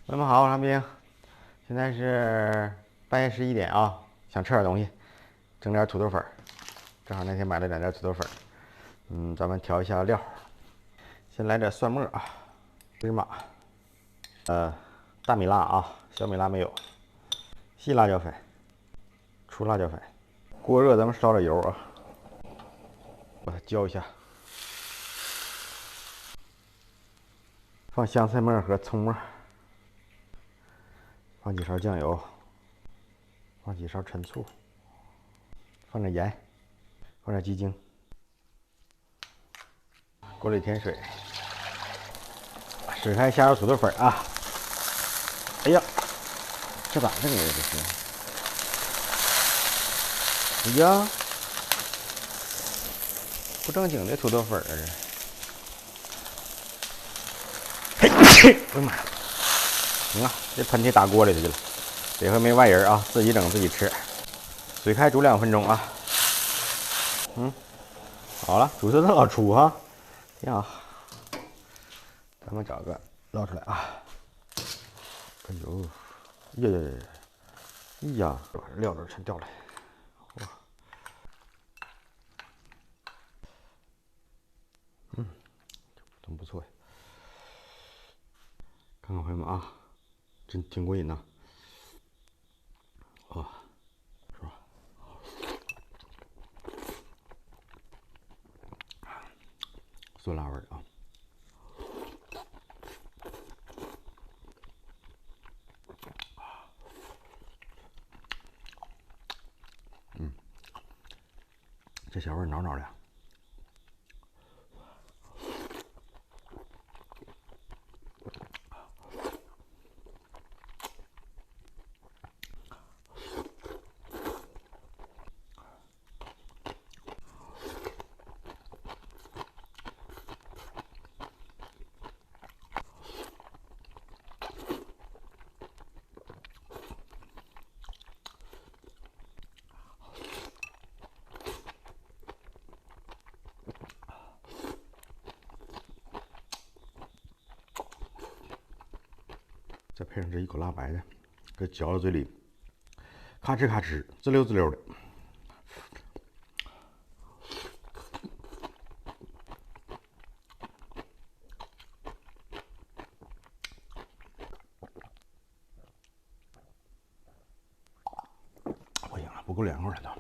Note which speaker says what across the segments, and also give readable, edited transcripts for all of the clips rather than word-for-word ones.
Speaker 1: 朋友们好，我是韩冰，现在是半夜11点啊，想吃点东西，整点土豆粉儿。正好那天买了2袋土豆粉儿，咱们调一下料。先来点蒜末啊，芝麻，大米辣啊，小米辣没有，细辣椒粉，粗辣椒粉。锅热，咱们烧点油啊，把它浇一下，放香菜末和葱末，放几勺酱油，放几勺陈醋，放点盐，放点鸡精，锅里添水，水开下入土豆粉啊。哎呀，这咋整的这是？哎呀，不正经的土豆粉儿啊！嘿，我的妈呀！行啊，这喷嚏打锅里头去了，这回没外人啊，自己整自己吃。水开煮2分钟啊。好了，煮色都老出哈，挺好。咱们找个捞出来啊。哎呦，呀，把料都全掉了。哇，真不错呀。看看朋友们啊，真挺过瘾呐。哇，是吧？酸辣味啊。这小味挠挠的。再配上这一口辣白的，这嚼到嘴里，咔哧咔哧，滋溜滋溜的。不行了，不够凉快了都。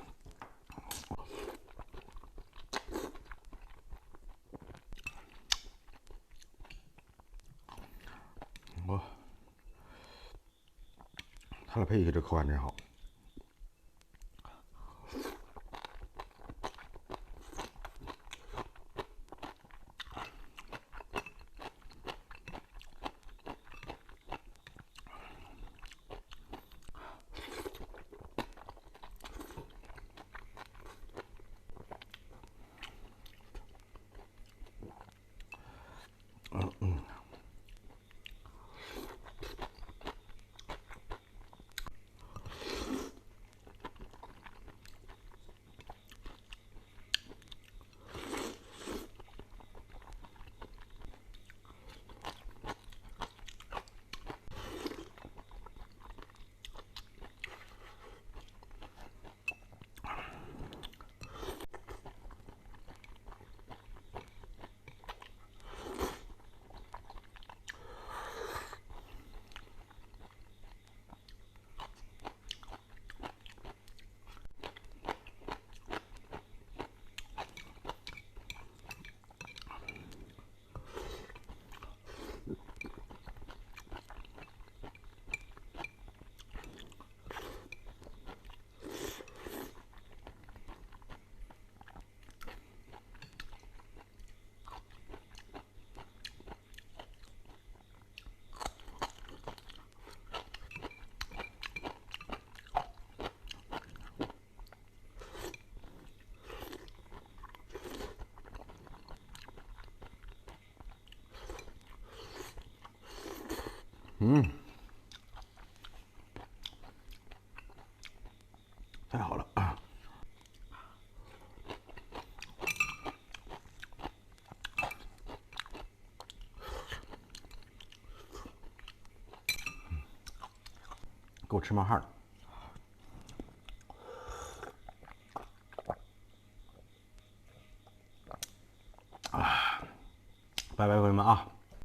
Speaker 1: 哇，它俩配一起，这口感真好。太好了啊！给我吃冒汗了。啊，拜拜，朋友们啊！